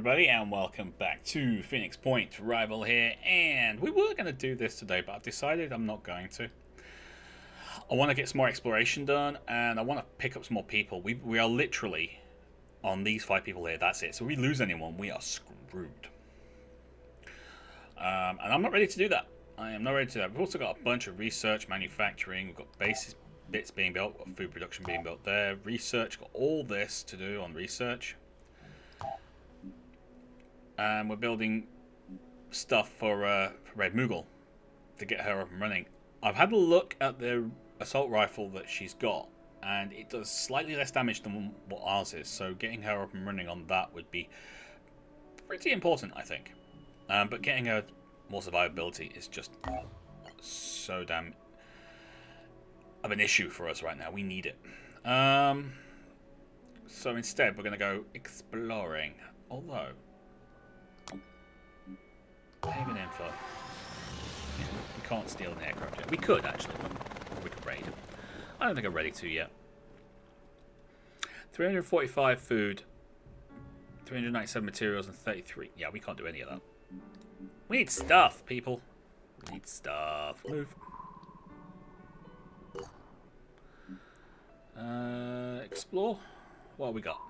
everybody, and welcome back to Phoenix Point. Rival here, and we were going to do this today, but I've decided I'm not going to. I want to get some more exploration done, and I want to pick up some more people. We are literally on these 5 people here, that's it. So if we lose anyone, we are screwed. And I'm not ready to do that. I am not ready to do that. We've also got a bunch of research, manufacturing, we've got bases bits being built, got food production being built there, research, got all this to do on research. And we're building stuff for Red Moogle to get her up and running. I've had a look at the assault rifle that she's got, and it does slightly less damage than what ours is, so getting her up and running on that would be pretty important, I think. But getting her more survivability is just so damn of an issue for us right now. We need it. So instead, we're going to go exploring. Although, Haven info. Yeah, we can't steal an aircraft yet. We could, actually. We could raid. I don't think I'm ready to yet. 345 food, 397 materials, and 33. Yeah, we can't do any of that. We need stuff, people. We need stuff. Move. Explore. What have we got?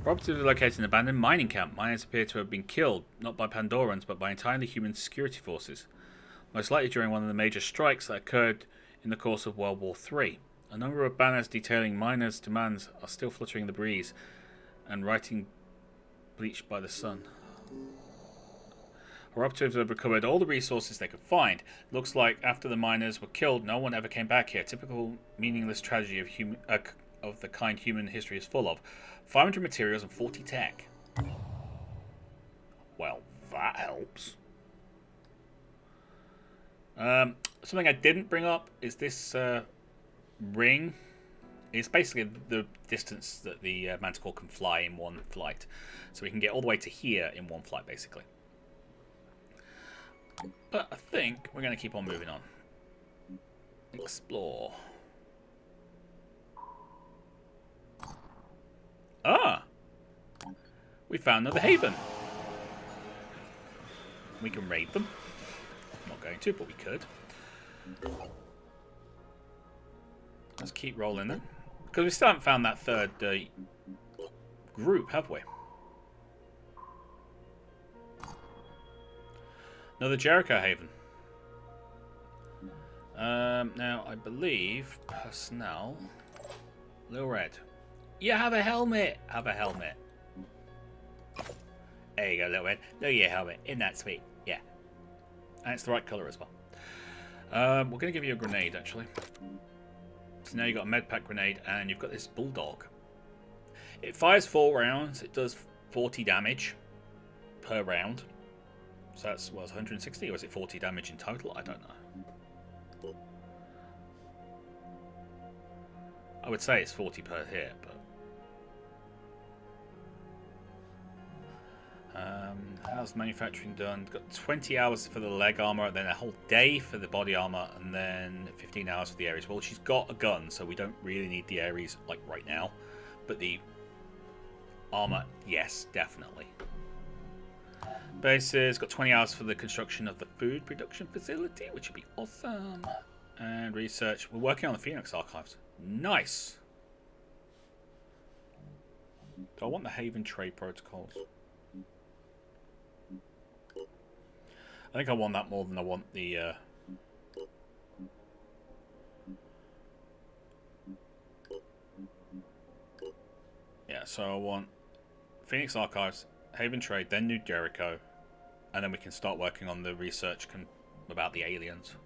Roberts is located in an abandoned mining camp. Miners appear to have been killed, not by Pandorans, but by entirely human security forces. Most likely during one of the major strikes that occurred in the course of World War III. A number of banners detailing miners' demands are still fluttering in the breeze and writing bleached by the sun. Our operatives have recovered all the resources they could find. Looks like after the miners were killed, no one ever came back here. Typical meaningless tragedy of the kind human history is full of. 500 materials and 40 tech. Well, that helps. Something I didn't bring up is this ring. It's basically the distance that the manticore can fly in one flight. So we can get all the way to here in one flight, basically. But I think we're going to keep on moving on. Explore. Ah! We found another haven. We can raid them. I'm not going to, but we could. Let's keep rolling then. Because we still haven't found that third group, have we? Another Jericho haven. Now, I believe personnel. Little Red. You have a helmet. Have a helmet. There you go, Little Red. Look at your helmet. Isn't that sweet? Yeah. And it's the right colour as well. We're going to give you a grenade, actually. So now you've got a med pack grenade, and you've got this bulldog. It fires 4 rounds. It does 40 damage per round. So that's, what, 160, or is it 40 damage in total? I don't know. I would say it's 40 per hit, but... how's manufacturing done? Got 20 hours for the leg armor, then a whole day for the body armor, and then 15 hours for the Ares. Well, she's got a gun, so we don't really need the Ares, like, right now. But the armor, yes, definitely. Bases, got 20 hours for the construction of the food production facility, which would be awesome. And research. We're working on the Phoenix archives. Nice. Do I want the Haven trade protocols? I think I want that more than I want the... Yeah, so I want Phoenix archives, Haven trade, then New Jericho, and then we can start working on the research about the aliens.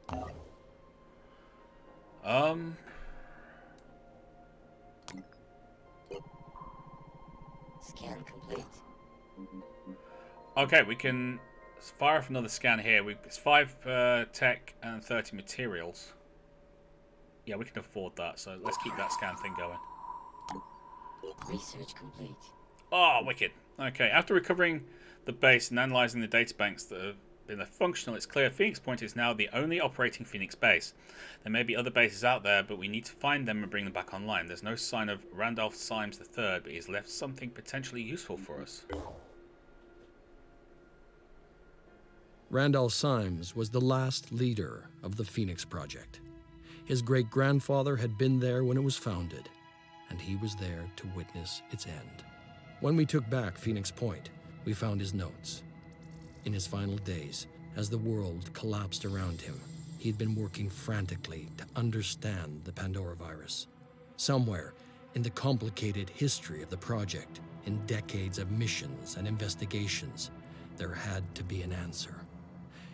Scan complete. Okay, we can fire off another scan here. It's 5 tech and 30 materials. Yeah, we can afford that, so let's keep that scan thing going. Research complete. Oh, wicked. Okay, after recovering the base and analysing the databanks that have Being they're functional, it's clear Phoenix Point is now the only operating Phoenix base. There may be other bases out there, but we need to find them and bring them back online. There's no sign of Randolf Symes III, but he's left something potentially useful for us. Randolph Symes was the last leader of the Phoenix Project. His great-grandfather had been there when it was founded, and he was there to witness its end. When we took back Phoenix Point, we found his notes. In his final days, as the world collapsed around him, he'd been working frantically to understand the Pandoravirus. Somewhere in the complicated history of the project, in decades of missions and investigations, there had to be an answer.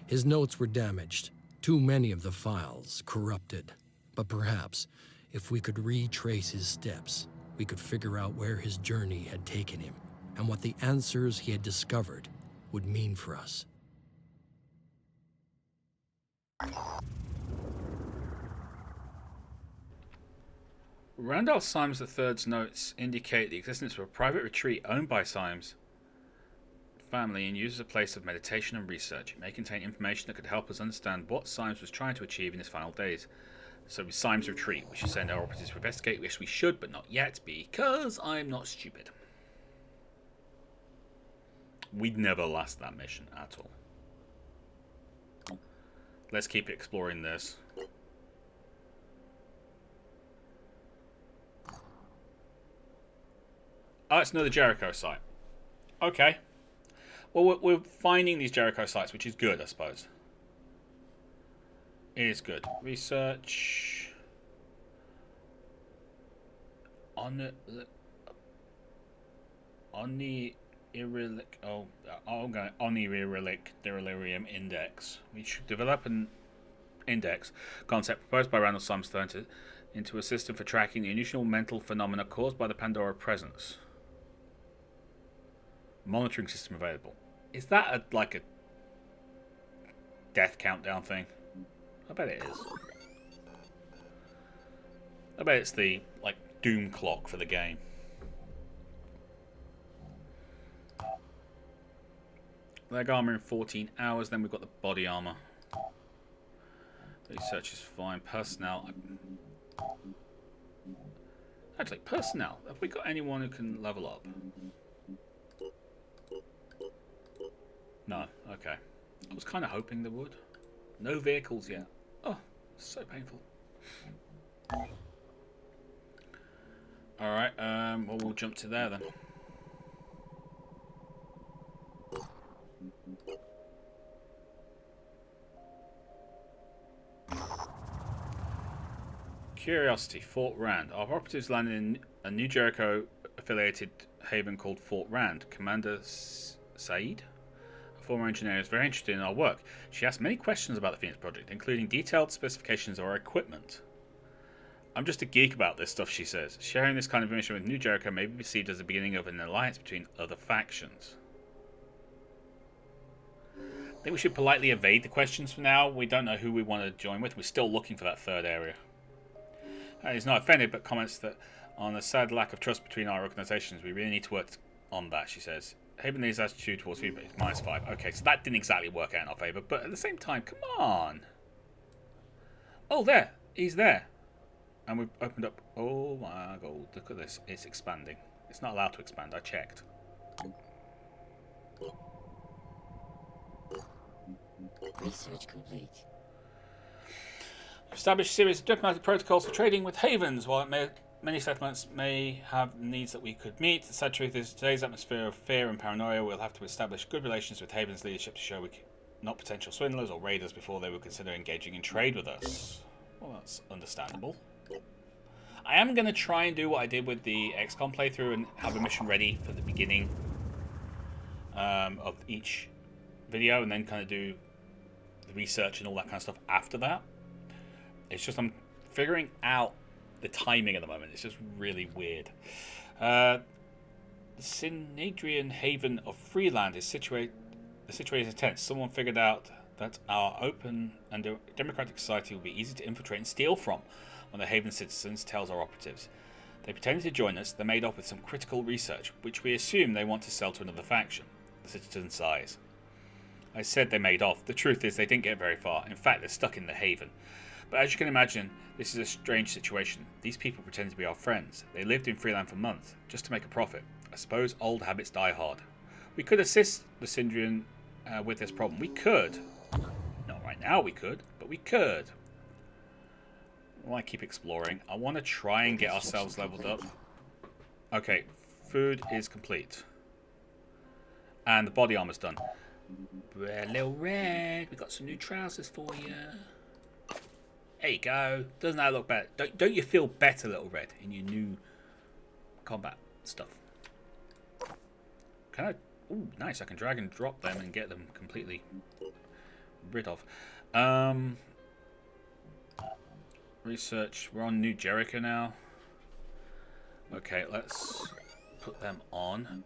His notes were damaged, too many of the files corrupted. But perhaps, if we could retrace his steps, we could figure out where his journey had taken him and what the answers he had discovered would mean for us. Randolph Symes III's notes indicate the existence of a private retreat owned by Symes family and used as a place of meditation and research. It may contain information that could help us understand what Symes was trying to achieve in his final days. So Symes retreat, we should send our operatives to investigate. Yes, we should, but not yet, because I'm not stupid. We'd never last that mission at all. Let's keep exploring this. Oh, it's another Jericho site. Okay. Well, we're finding these Jericho sites, which is good, I suppose. It is good. Research. On the Irelic Delirium Index. We should develop an index concept proposed by Randolph Symes III into a system for tracking the unusual mental phenomena caused by the Pandora presence. Monitoring system available. Is that like a death countdown thing? I bet it is. I bet it's the like doom clock for the game. Leg armor in 14 hours, then we've got the body armor. Research is fine. Personnel. Actually, personnel. Have we got anyone who can level up? No. Okay. I was kind of hoping there would. No vehicles yet. Oh, so painful. Alright, well, we'll jump to there then. Curiosity, Fort Rand. Our operatives landed in a New Jericho affiliated haven called Fort Rand. Commander Said, a former engineer, is very interested in our work. She asked many questions about the Phoenix Project, including detailed specifications of our equipment. I'm just a geek about this stuff, she says. Sharing this kind of information with New Jericho may be perceived as the beginning of an alliance between other factions. I think we should politely evade the questions for now. We don't know who we want to join with. We're still looking for that third area. He's not offended, but comments that on a sad lack of trust between our organisations, we really need to work on that, she says. Havenly's attitude towards feedback is -5. Okay, so that didn't exactly work out in our favour, but at the same time, come on. Oh, there. He's there. And we've opened up. Oh my god, look at this. It's expanding. It's not allowed to expand, I checked. Research complete. Established a series of diplomatic protocols for trading with havens. While many settlements may have needs that we could meet, the sad truth is, in today's atmosphere of fear and paranoia, we'll have to establish good relations with havens leadership to show we're not potential swindlers or raiders before they would consider engaging in trade with us. Well, that's understandable. I am going to try and do what I did with the XCOM playthrough and have a mission ready for the beginning of each video, and then kind of do the research and all that kind of stuff after that. It's just I'm figuring out the timing at the moment. It's just really weird. The Synedrian Haven of Freeland is situated as tense. Someone figured out that our open and democratic society will be easy to infiltrate and steal from when the Haven citizens tells our operatives. They pretended to join us. They're made up with some critical research, which we assume they want to sell to another faction. The citizen sighs. I said they made off. The truth is they didn't get very far. In fact, they're stuck in the haven. But as you can imagine, this is a strange situation. These people pretend to be our friends. They lived in Freeland for months, just to make a profit. I suppose old habits die hard. We could assist the Syndrian with this problem. We could. Not right now we could, but we could. Well, I keep exploring. I want to try and get ourselves leveled up. Okay, food is complete. And the body armor's done. Little Red, we got some new trousers for you. There you go. Doesn't that look better? Don't you feel better, Little Red, in your new combat stuff? Can I? Ooh, nice. I can drag and drop them and get them completely rid of. Research. We're on New Jericho now. Okay, let's put them on.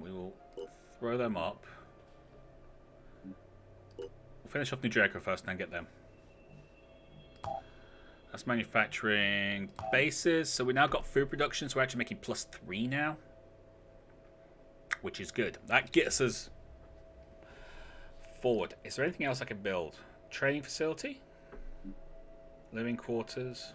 We will throw them up. We'll finish off New Jericho first and then get them. That's manufacturing bases. So we now got food production, so we're actually making +3 now. Which is good. That gets us forward. Is there anything else I can build? Training facility? Living quarters?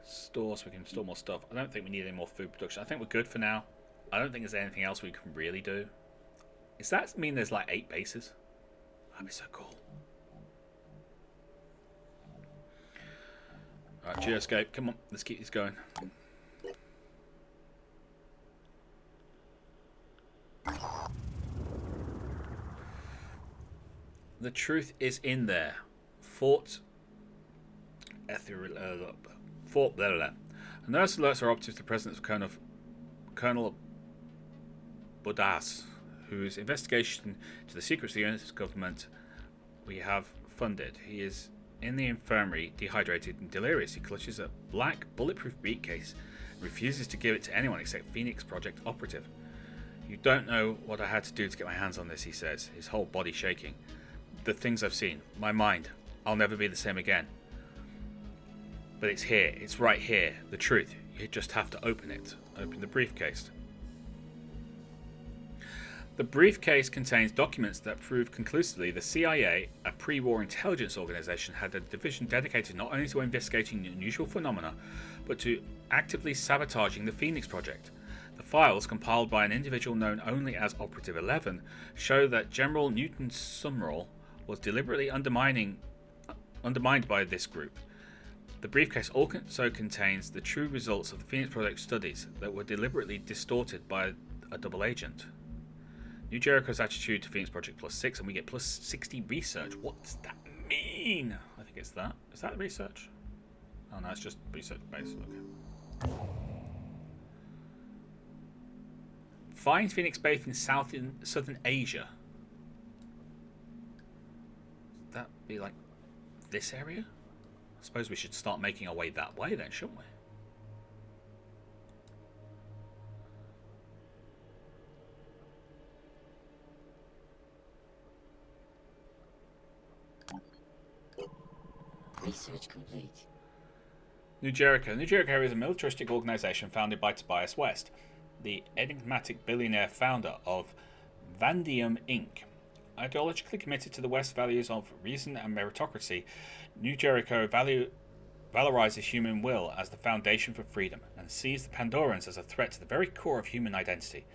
Store, so we can store more stuff. I don't think we need any more food production. I think we're good for now. I don't think there's anything else we can really do. Does that mean there's like 8 bases? That'd be so cool. Alright, geoscape, come on, let's keep this going. The truth is in there. Fort blah, blah, blah. A nurse alerts our operatives to the presence of Colonel Bodas, whose investigation to the secrets of the U.S. government we have funded. He is in the infirmary, dehydrated and delirious. He clutches a black, bulletproof briefcase and refuses to give it to anyone except Phoenix Project operative. You don't know what I had to do to get my hands on this, he says, his whole body shaking. The things I've seen, my mind, I'll never be the same again. But it's here, it's right here, the truth. You just have to open it. Open the briefcase. The briefcase contains documents that prove conclusively the CIA, a pre-war intelligence organization, had a division dedicated not only to investigating unusual phenomena, but to actively sabotaging the Phoenix Project. The files, compiled by an individual known only as Operative 11, show that General Newton Summerall was deliberately undermined by this group. The briefcase also contains the true results of the Phoenix Project studies that were deliberately distorted by a double agent. New Jericho's attitude to Phoenix Project +6, and we get +60 research. What does that mean? I think it's that. Is that research? Oh no, it's just research based. Okay. Find Phoenix Base in southern Asia. Would that be like this area? I suppose we should start making our way that way then, shouldn't we? Research complete. New Jericho. New Jericho is a militaristic organization founded by Tobias West, the enigmatic billionaire founder of Vandium Inc. Ideologically committed to the West values of reason and meritocracy, New Jericho valorizes human will as the foundation for freedom and sees the Pandorans as a threat to the very core of human identity.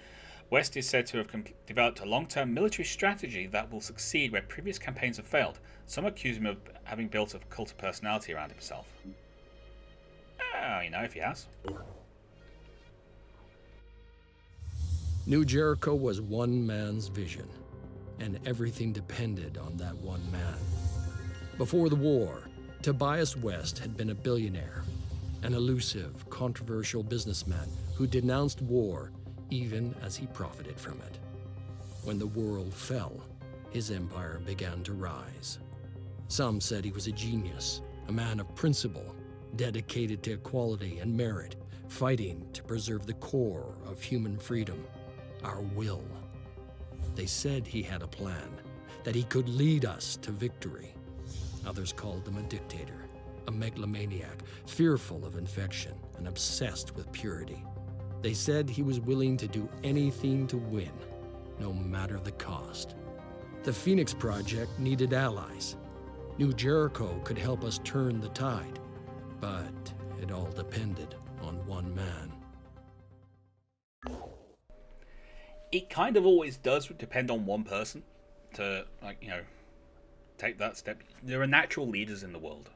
West is said to have developed a long-term military strategy that will succeed where previous campaigns have failed. Some accuse him of having built a cult of personality around himself. You know, if he has. New Jericho was one man's vision, and everything depended on that one man. Before the war, Tobias West had been a billionaire, an elusive, controversial businessman who denounced war even as he profited from it. When the world fell, his empire began to rise. Some said he was a genius, a man of principle, dedicated to equality and merit, fighting to preserve the core of human freedom, our will. They said he had a plan, that he could lead us to victory. Others called him a dictator, a megalomaniac, fearful of infection and obsessed with purity. They said he was willing to do anything to win, no matter the cost. The Phoenix Project needed allies. New Jericho could help us turn the tide, but it all depended on one man. It kind of always does depend on one person to, take that step. There are natural leaders in the world.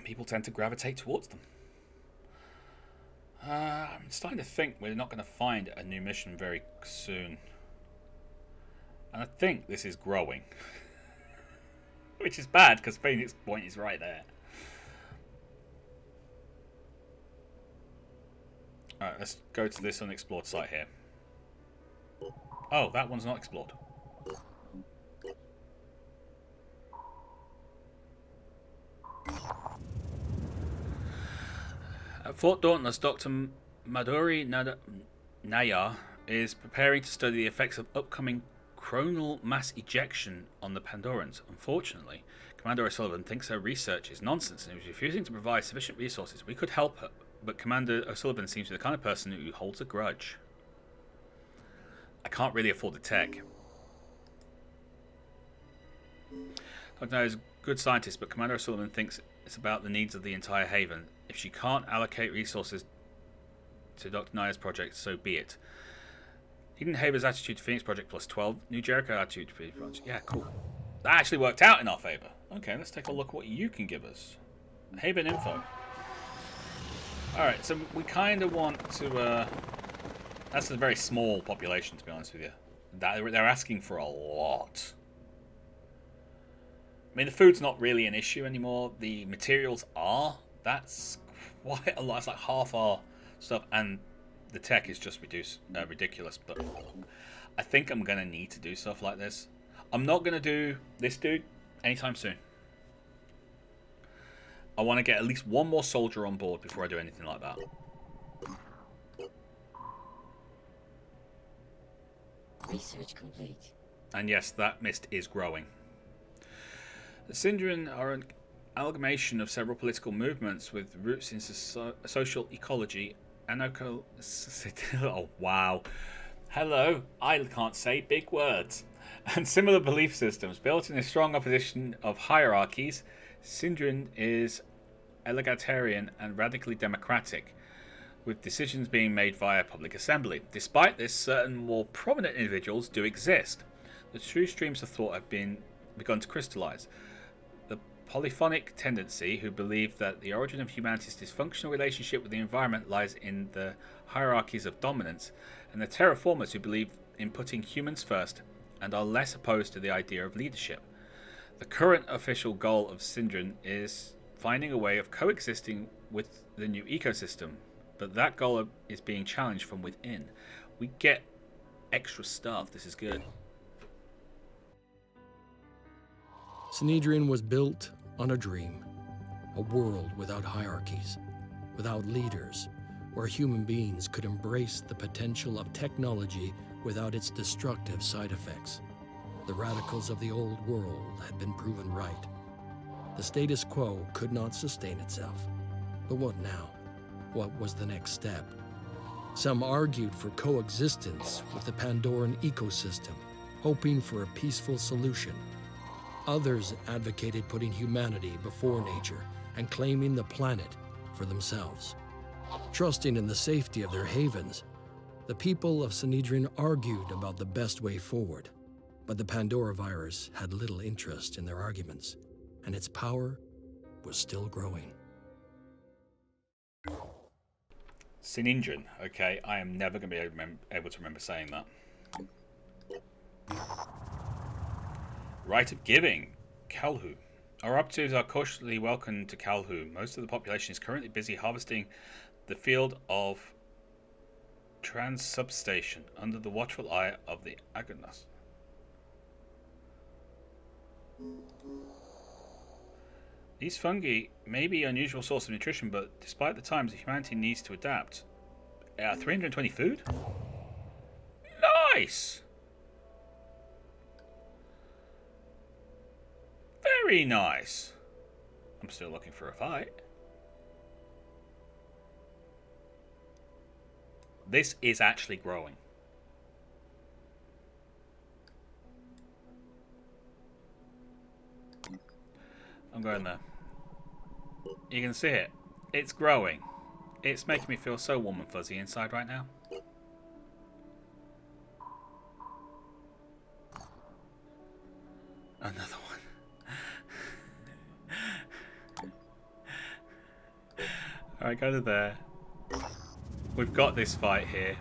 People tend to gravitate towards them. I'm starting to think we're not going to find a new mission very soon. And I think this is growing. Which is bad, because Phoenix Point is right there. Alright, let's go to this unexplored site here. Oh, that one's not explored. At Fort Dauntless, Dr. Maduri Nayar is preparing to study the effects of upcoming coronal mass ejection on the Pandorans. Unfortunately, Commander O'Sullivan thinks her research is nonsense and is refusing to provide sufficient resources. We could help her, but Commander O'Sullivan seems to be the kind of person who holds a grudge. I can't really afford the tech. Dr. Nayar is a good scientist, but Commander O'Sullivan thinks it's about the needs of the entire Haven. If she can't allocate resources to Dr. Nayar's project, so be it. Eden Haver's attitude to Phoenix Project plus 12. New Jericho attitude to Phoenix Project. Yeah, cool. That actually worked out in our favour. Okay, let's take a look at what you can give us. Haven info. Alright, so we kind of want to... that's a very small population, to be honest with you. They're asking for a lot. I mean, the food's not really an issue anymore. The materials are. That's quite a lot. It's like half our stuff, and the tech is just ridiculous. But I think I'm going to need to do stuff like this. I'm not going to do this dude anytime soon. I want to get at least one more soldier on board before I do anything like that. Research complete. And yes, that mist is growing. The Syndran are an amalgamation of several political movements with roots in social ecology and oh wow. Hello, I can't say big words. And similar belief systems built in a strong opposition of hierarchies. Syndran is egalitarian and radically democratic, with decisions being made via public assembly. Despite this, certain more prominent individuals do exist. The true streams of thought have begun to crystallize. The polyphonic tendency, who believe that the origin of humanity's dysfunctional relationship with the environment lies in the hierarchies of dominance, and the terraformers, who believe in putting humans first and are less opposed to the idea of leadership. The current official goal of Syndran is finding a way of coexisting with the new ecosystem, but that goal is being challenged from within. We get extra stuff. This is good. Synedrian was built on a dream, a world without hierarchies, without leaders, where human beings could embrace the potential of technology without its destructive side effects. The radicals of the old world had been proven right. The status quo could not sustain itself. But what now? What was the next step? Some argued for coexistence with the Pandoran ecosystem, hoping for a peaceful solution. Others advocated putting humanity before nature and claiming the planet for themselves. Trusting in the safety of their havens, the people of Synedrian argued about the best way forward. But the Pandoravirus had little interest in their arguments, and its power was still growing. Synedrian. Okay, I am never going to be able to remember saying that. Rite of Giving. Calhu. Our operatives are cautiously welcome to Calhu. Most of the population is currently busy harvesting the field of Transubstation under the watchful eye of the Agonas. These fungi may be an unusual source of nutrition, but despite the times, humanity needs to adapt. 320 food? Nice! Very nice. I'm still looking for a fight. This is actually growing. I'm going there. You can see it. It's growing. It's making me feel so warm and fuzzy inside right now. Another one. Alright, go to there. We've got this fight here.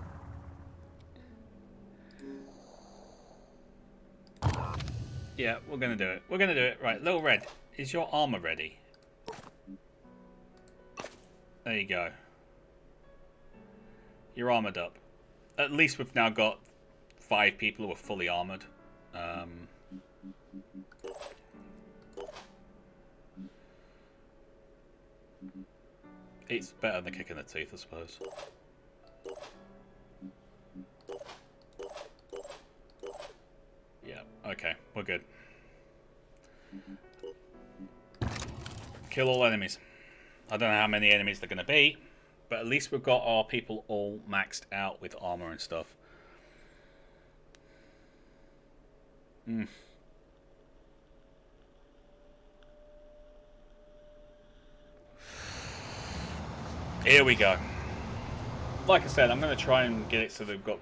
Yeah, we're gonna do it. We're gonna do it. Right, Little Red, is your armor ready? There you go. You're armored up. At least we've now got 5 people who are fully armored. It's better than kicking the teeth, I suppose. Yeah, okay, we're good. Kill all enemies. I don't know how many enemies they're going to be, but at least we've got our people all maxed out with armor and stuff. Here we go. Like I said, I'm going to try and get it so they've got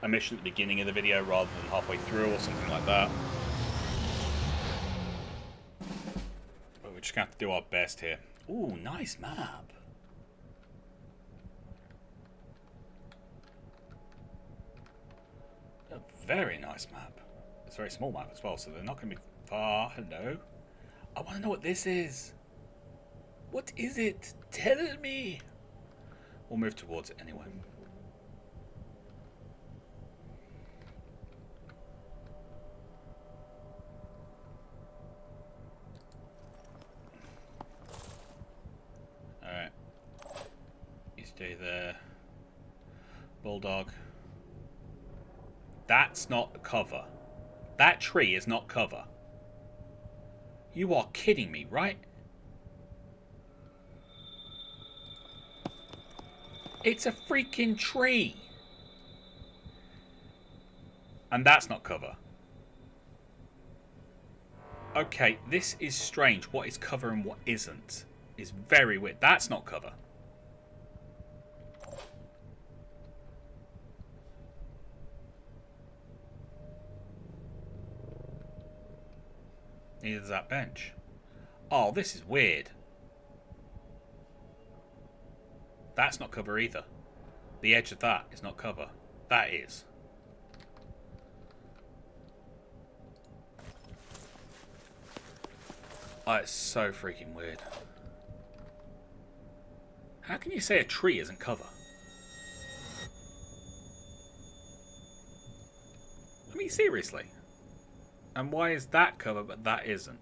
a mission at the beginning of the video rather than halfway through or something like that. But we're just going to have to do our best here. Ooh, nice map. A very nice map. It's a very small map as well, so they're not going to be far. Hello. I want to know what this is. What is it? Tell me. We'll move towards it anyway. Alright. You stay there. Bulldog. That's not cover. That tree is not cover. You are kidding me, right? It's a freaking tree. And that's not cover. Okay, this is strange. What is cover and what isn't? Is very weird. That's not cover. Neither is that bench. Oh, this is weird. That's not cover either. The edge of that is not cover. That is. Oh, it's so freaking weird. How can you say a tree isn't cover? I mean, seriously. And why is that cover but that isn't?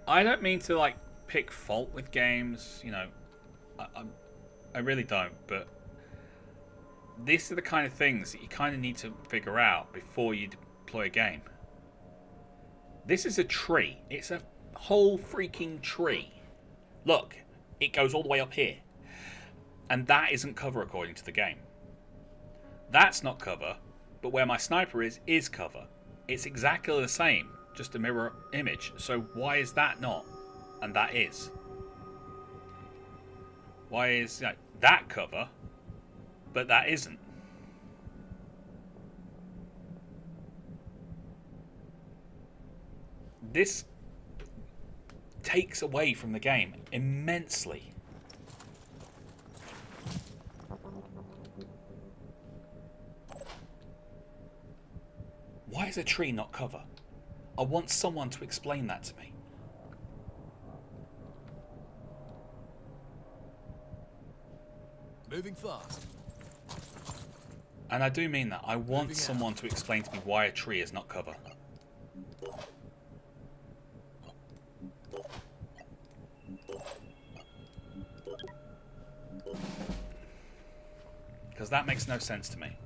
I don't mean to, like, pick fault with games, you know. I really don't, but these are the kind of things that you kind of need to figure out before you deploy a game. This is a tree. It's a whole freaking tree. Look, it goes all the way up here. And that isn't cover according to the game. That's not cover, but where my sniper is cover. It's exactly the same, just a mirror image. So why is that not? And that is. Why is that cover, but that isn't? This takes away from the game immensely. Why is a tree not cover? I want someone to explain that to me. Moving fast. And I do mean that. I want someone to explain to me why a tree is not cover. Because that makes no sense to me.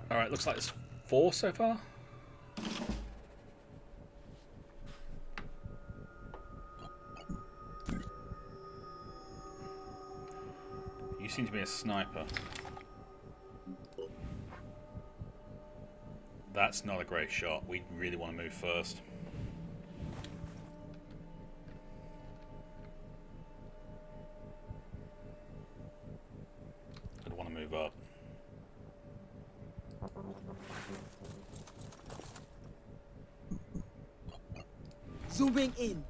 Alright, looks like there's 4 so far. You seem to be a sniper. That's not a great shot. We really want to move first. I'd want to move up. Zooming in.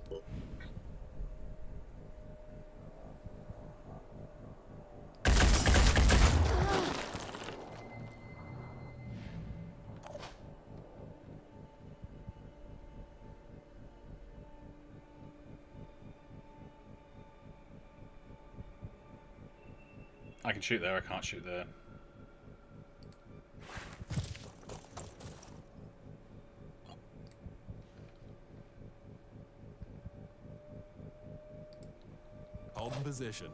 I can shoot there, I can't shoot there. Hold in position.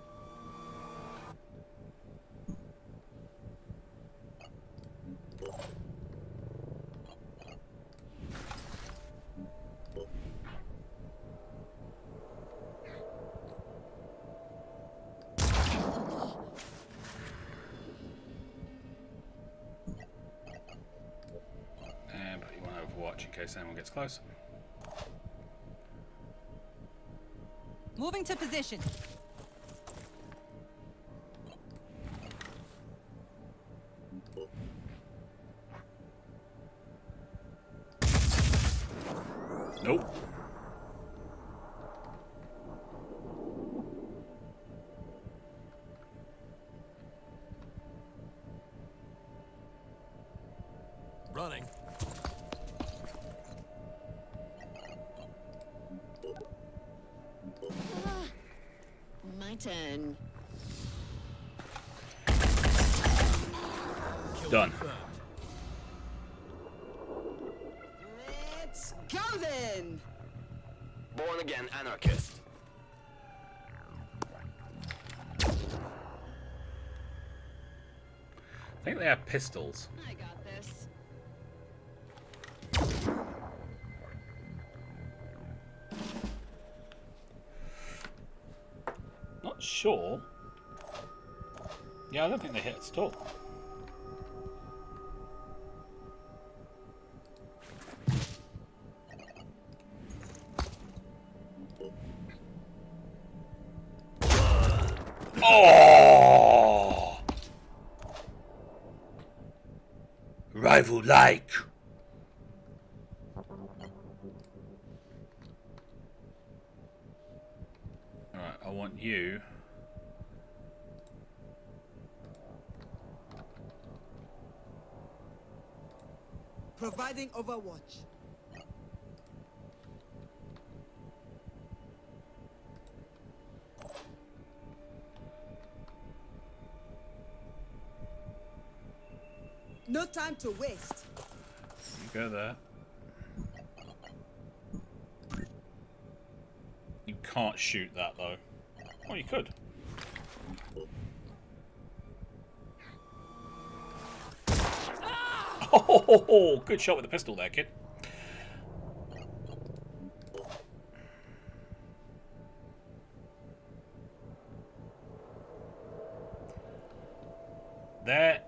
And put you on Overwatch in case anyone gets close. Moving to position. Nope. Running. My turn. Done. Confirmed. Let's go then. Born again anarchist. I think they have pistols. I got this. Not sure. Yeah, I don't think they hit at all. Oh! Rival like. Alright, I want you. Providing Overwatch. No time to waste. You go there. You can't shoot that though. Oh, you could. Oh, good shot with the pistol there, kid. There.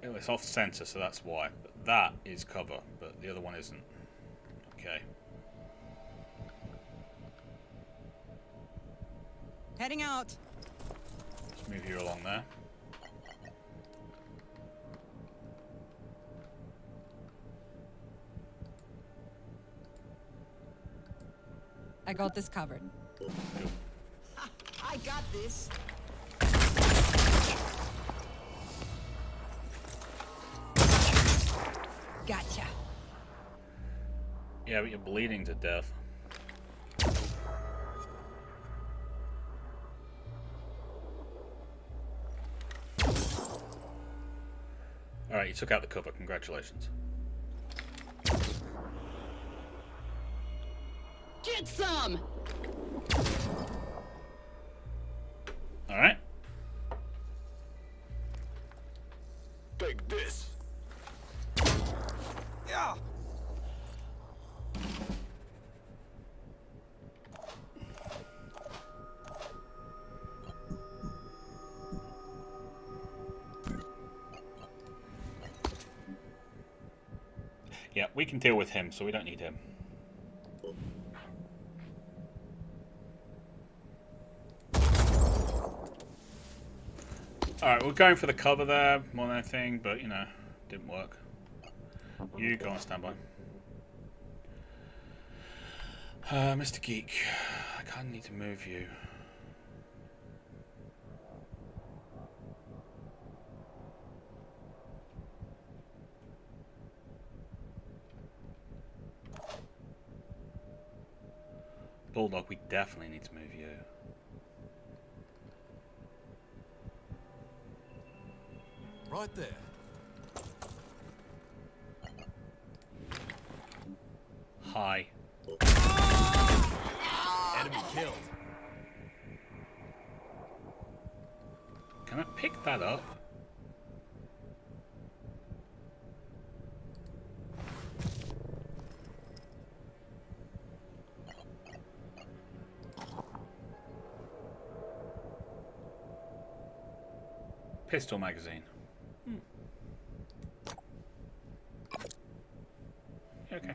Oh, it's off center, so that's why. But that is cover, but the other one isn't. Okay. Heading out. Let's move you along there. I got this covered. I got this. Gotcha. Yeah, but you're bleeding to death. Alright, you took out the cover. Congratulations. Get some! Alright. Take this. Yeah, we can deal with him, so we don't need him. Alright, we're going for the cover there more than anything, but you know, didn't work. You go on standby. Mr. Geek, I kind of need to move you. Bulldog, we definitely need to move you. Right there. Hi. Enemy killed. Can I pick that up? Pistol magazine. Okay.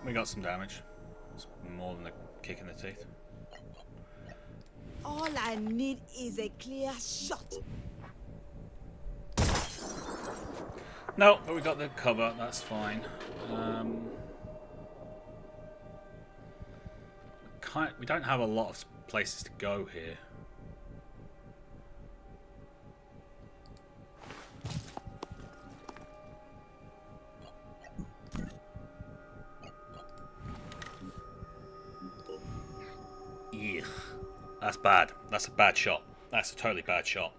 We got some damage. It's more than a kick in the teeth. All I need is a clear shot. No, but we got the cover. That's fine. We don't have a lot of places to go here. Eugh. That's bad. That's a bad shot. That's a totally bad shot.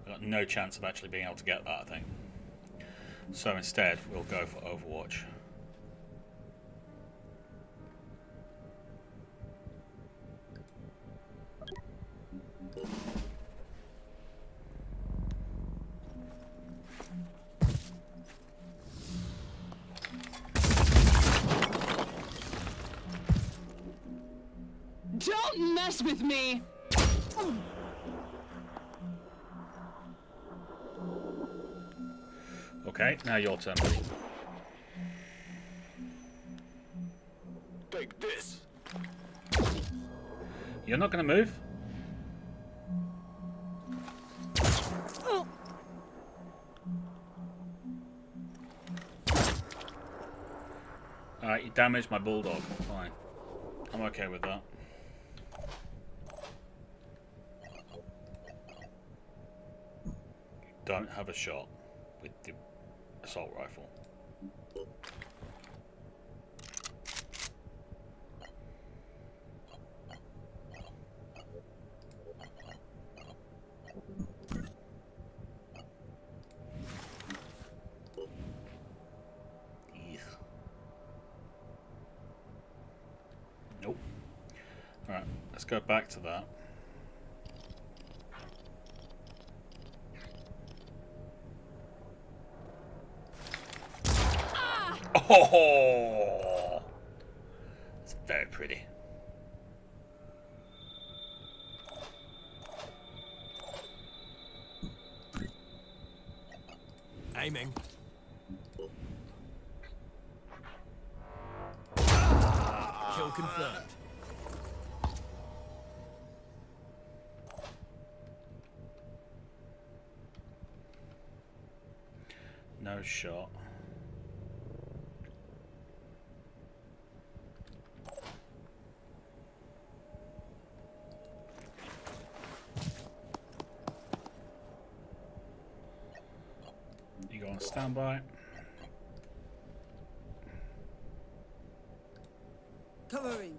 I've got no chance of actually being able to get that, I think. So instead, we'll go for Overwatch. Don't mess with me! Okay, now your turn, buddy. Take this. You're not going to move? Alright, you damaged my bulldog. Fine. I'm okay with that. You don't have a shot with the assault rifle. Nope. Alright, let's go back to that. Oh, it's very pretty. Aiming. Kill confirmed. No shot. You go on standby. Covering.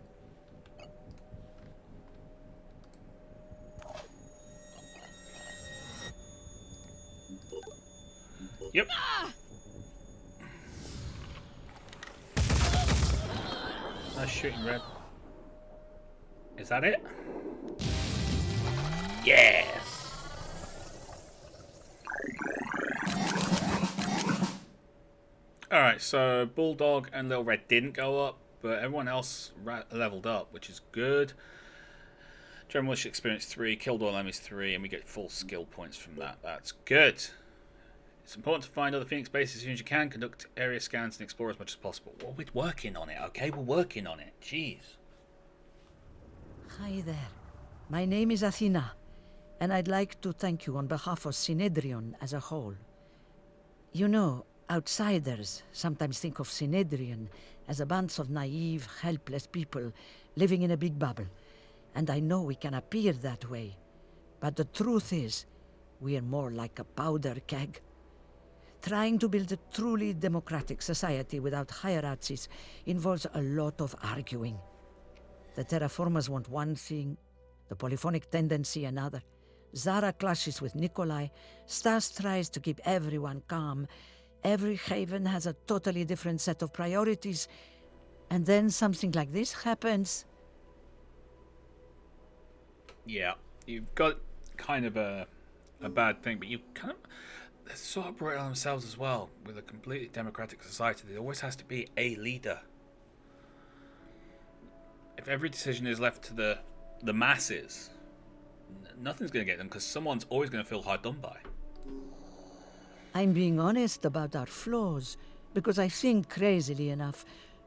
Yep. Nice shooting, Red. Is that it? Yes. Alright, so Bulldog and Little Red didn't go up, but everyone else leveled up, which is good. General Militia Experience 3, Killed All Enemies 3, and we get full skill points from that. That's good. It's important to find other Phoenix bases as soon as you can, conduct area scans and explore as much as possible. Well, we're working on it, okay? We're working on it. Jeez. Hi there. My name is Athena, and I'd like to thank you on behalf of Synedrion as a whole. You know, outsiders sometimes think of Synedrion as a bunch of naive, helpless people living in a big bubble. And I know we can appear that way. But the truth is, we are more like a powder keg. Trying to build a truly democratic society without hierarchies involves a lot of arguing. The terraformers want one thing, the polyphonic tendency another. Zara clashes with Nikolai, Stas tries to keep everyone calm. Every haven has a totally different set of priorities. And then something like this happens. Yeah, you've got kind of a bad thing, but you kind of... They're sort of brought it on themselves as well. With a completely democratic society, there always has to be a leader. If every decision is left to the masses, nothing's going to get done because someone's always going to feel hard done by. I'm being honest about our flaws, because I think, crazily enough,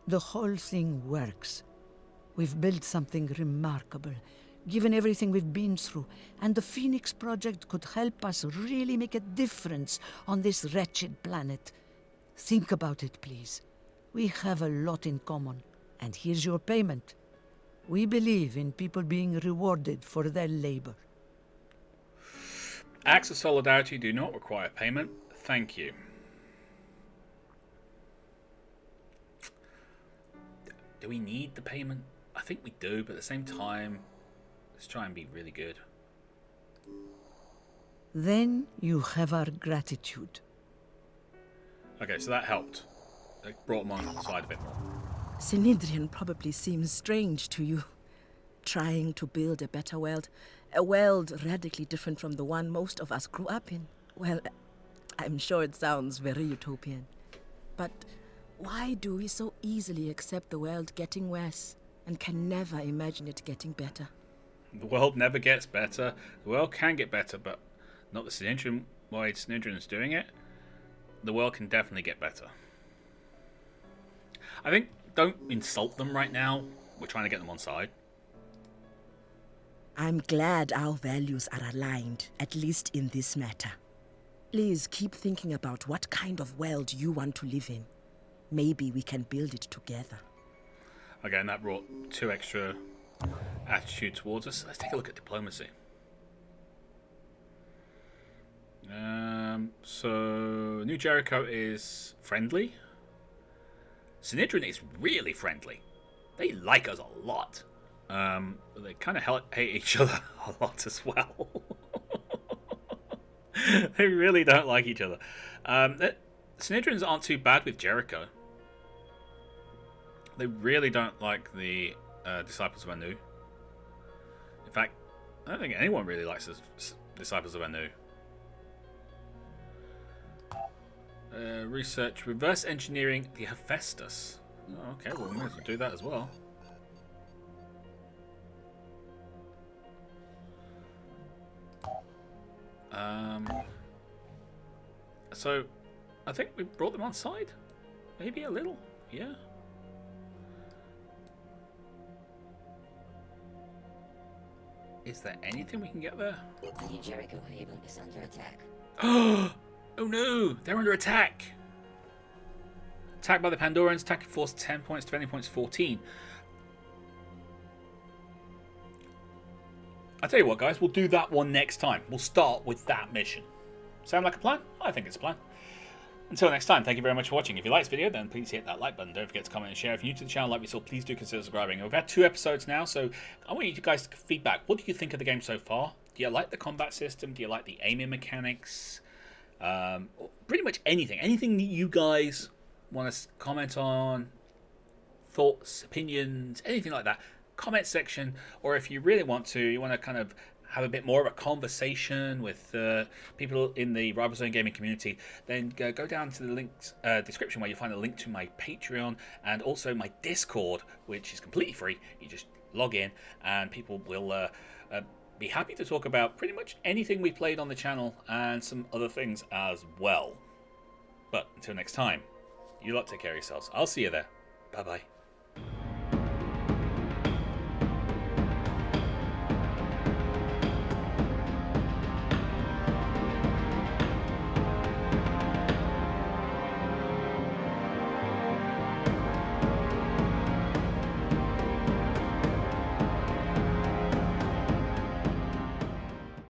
the whole thing works. We've built something remarkable, given everything we've been through, and the Phoenix Project could help us really make a difference on this wretched planet. Think about it, please. We have a lot in common, and here's your payment. We believe in people being rewarded for their labor. Acts of solidarity do not require payment. Thank you. Do we need the payment? I think we do, but at the same time, let's try and be really good. Then you have our gratitude. Okay, so that helped. It brought them on the side a bit more. Synedrion probably seems strange to you. Trying to build a better world. A world radically different from the one most of us grew up in. Well, I'm sure it sounds very utopian. But why do we so easily accept the world getting worse and can never imagine it getting better? The world never gets better. The world can get better, but not the Synedrion way Synedrion's doing it. The world can definitely get better. I think don't insult them right now. We're trying to get them on side. I'm glad our values are aligned, at least in this matter. Please keep thinking about what kind of world you want to live in. Maybe we can build it together. Okay, and that brought 2 extra attitude towards us. Let's take a look at diplomacy. So New Jericho is friendly. Synedrion is really friendly. They like us a lot. But they kind of hate each other a lot as well. They really don't like each other. Synedrians aren't too bad with Jericho. They really don't like the Disciples of Anu. In fact, I don't think anyone really likes the Disciples of Anu. Research reverse engineering the Hephaestus. Oh, okay, well we might as well do that as well. So I think we brought them on side. Maybe a little, yeah. Is there anything we can get there? New Jericho Haven is under attack. Oh no! They're under attack! Attacked by the Pandorans, attacking force 10 points, defending points 14. I'll tell you what, guys, we'll do that one next time. We'll start with that mission. Sound like a plan? I think it's a plan. Until next time, thank you very much for watching. If you liked this video, then please hit that like button. Don't forget to comment and share. If you're new to the channel like we saw, please do consider subscribing. We've had 2 episodes now, so I want you guys to feedback. What do you think of the game so far? Do you like the combat system? Do you like the aiming mechanics? Pretty much anything. Anything that you guys want to comment on, thoughts, opinions, anything like that, comment section. Or if you really want to, you want to kind of have a bit more of a conversation with people in the Rival Zone gaming community, then go down to the links description where you'll find a link to my Patreon and also my Discord, which is completely free. You just log in and people will be happy to talk about pretty much anything we played on the channel and some other things as well. But until next time, you lot take care of yourselves. I'll see you there. Bye bye.